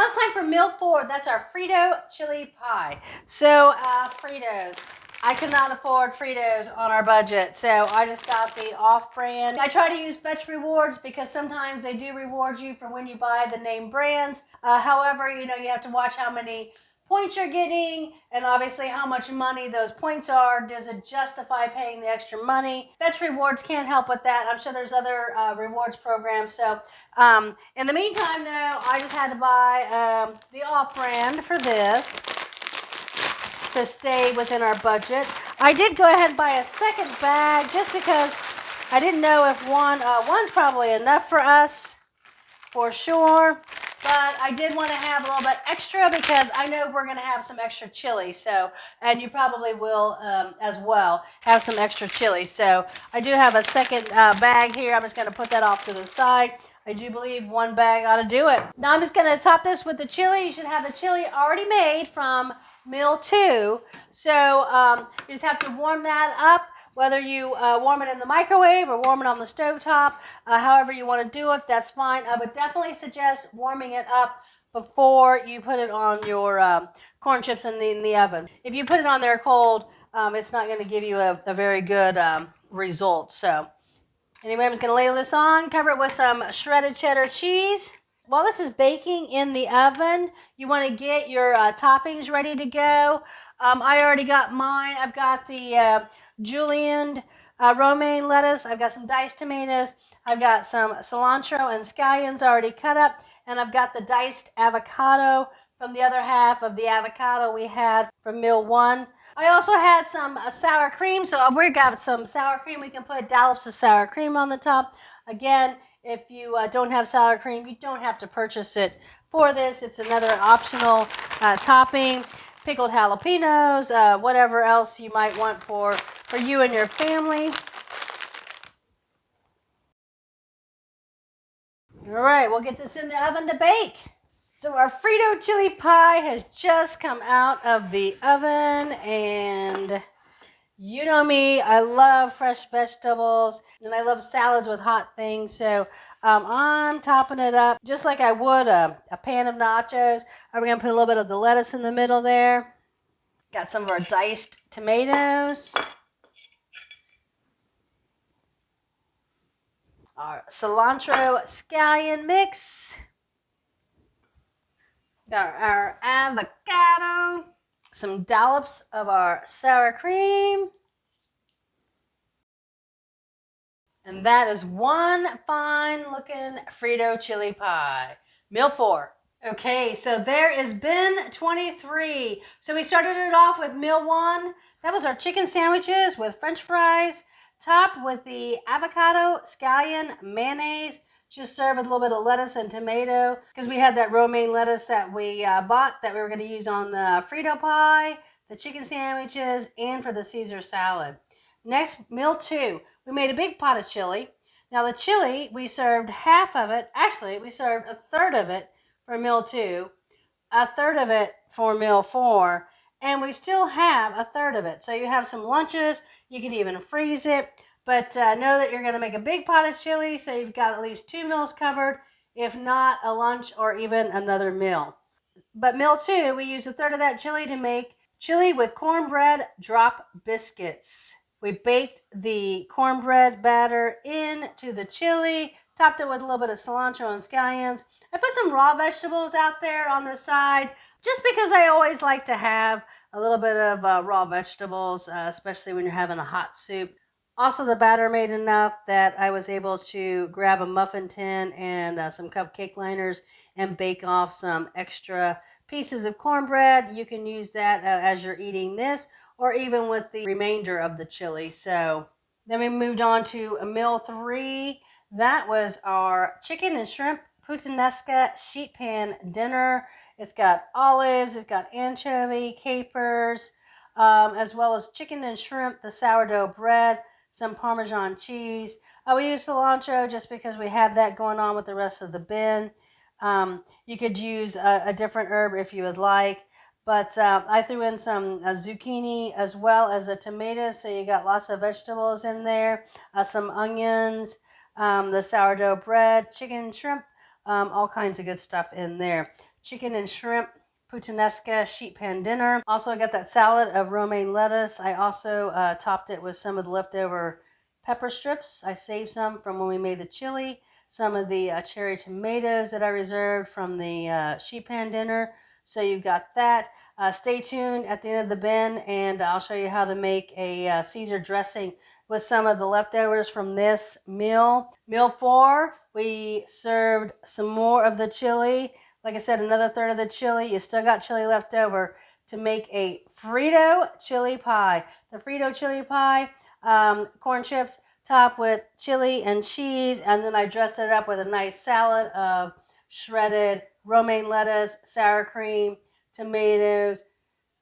it's time for meal 4. That's our Frito Chili Pie. So, Fritos. I could not afford Fritos on our budget, so I just got the off-brand. I try to use Fetch Rewards because sometimes they do reward you for when you buy the name brands. However, you have to watch how many points you're getting and obviously how much money those points are. Does it justify paying the extra money? Fetch Rewards can't help with that. I'm sure there's other rewards programs. So in the meantime, though, I just had to buy the off-brand for this to stay within our budget. I did go ahead and buy a second bag just because I didn't know if one's probably enough for us for sure, but I did want to have a little bit extra because I know we're going to have some extra chili. So, and you probably will as well have some extra chili. So I do have a second bag here. I'm just going to put that off to the side. I do believe one bag ought to do it. Now I'm just going to top this with the chili. You should have the chili already made from meal 2. So you just have to warm that up, whether you warm it in the microwave or warm it on the stovetop. However you want to do it, that's fine. I would definitely suggest warming it up before you put it on your corn chips in the oven. If you put it on there cold, it's not going to give you a very good result. So anyway, I'm just going to lay this on, cover it with some shredded cheddar cheese. While this is baking in the oven, you want to get your toppings ready to go. I already got mine. I've got the julienne romaine lettuce. I've got some diced tomatoes. I've got some cilantro and scallions already cut up. And I've got the diced avocado from the other half of the avocado we had from meal 1. I also had some sour cream. So we got some sour cream. We can put dollops of sour cream on the top. Again, if you don't have sour cream, you don't have to purchase it for this. It's another optional topping. Pickled jalapenos, whatever else you might want for you and your family. All right, we'll get this in the oven to bake. So our Frito chili pie has just come out of the oven, and you know me, I love fresh vegetables, and I love salads with hot things, so I'm topping it up just like I would a pan of nachos. I'm going to put a little bit of the lettuce in the middle there. Got some of our diced tomatoes. Our cilantro scallion mix. Got our avocado. Some dollops of our sour cream. And that is one fine looking Frito chili pie. Meal 4. Okay, so there is bin 23. So we started it off with meal 1. That was our chicken sandwiches with french fries, topped with the avocado, scallion, mayonnaise. Just served with a little bit of lettuce and tomato because we had that romaine lettuce that we bought that we were going to use on the Frito pie, the chicken sandwiches, and for the Caesar salad. Next, meal 2. We made a big pot of chili. Now the chili, we served half of it. Actually, we served a third of it for meal 2, a third of it for meal 4, and we still have a third of it. So you have some lunches. You can even freeze it. But know that you're going to make a big pot of chili, so you've got at least 2 meals covered, if not a lunch or even another meal. But meal 2, we used a third of that chili to make chili with cornbread drop biscuits. We baked the cornbread batter into the chili, topped it with a little bit of cilantro and scallions. I put some raw vegetables out there on the side, just because I always like to have a little bit of raw vegetables, especially when you're having a hot soup. Also, the batter made enough that I was able to grab a muffin tin and some cupcake liners and bake off some extra pieces of cornbread. You can use that as you're eating this, or even with the remainder of the chili. So then we moved on to meal 3. That was our chicken and shrimp Puttanesca sheet pan dinner. It's got olives, it's got anchovy, capers, as well as chicken and shrimp, the sourdough bread, some Parmesan cheese. We used cilantro just because we had that going on with the rest of the bin. You could use a different herb if you would like. But I threw in some zucchini as well as the tomatoes. So you got lots of vegetables in there. Some onions, the sourdough bread, chicken, shrimp, all kinds of good stuff in there. chicken and shrimp Puttanesca sheet pan dinner. Also, I got that salad of romaine lettuce. I also topped it with some of the leftover pepper strips. I saved some from when we made the chili. Some of the cherry tomatoes that I reserved from the sheet pan dinner. So you've got that. Stay tuned at the end of the bin, and I'll show you how to make a Caesar dressing with some of the leftovers from this meal. Meal 4, we served some more of the chili. Like I said, another third of the chili. You still got chili left over to make a Frito chili pie. The Frito chili pie, corn chips topped with chili and cheese, and then I dressed it up with a nice salad of shredded romaine lettuce, sour cream, tomatoes,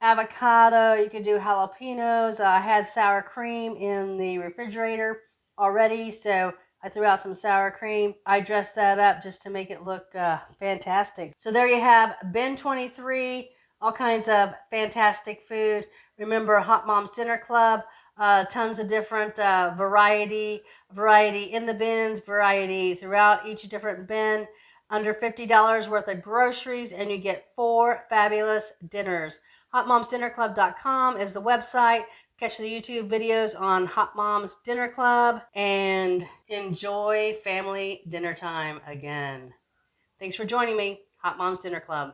avocado. You could do jalapenos. I had sour cream in the refrigerator already, so I threw out some sour cream. I dressed that up just to make it look fantastic. So there you have bin 23, all kinds of fantastic food. Remember, Haute Moms Dinner Club, tons of different variety in the bins, variety throughout each different bin. Under $50 worth of groceries, and you get 4 fabulous dinners. HauteMomsDinnerClub.com is the website. Catch the YouTube videos on Haute Moms Dinner Club and enjoy family dinner time again. Thanks for joining me, Haute Moms Dinner Club.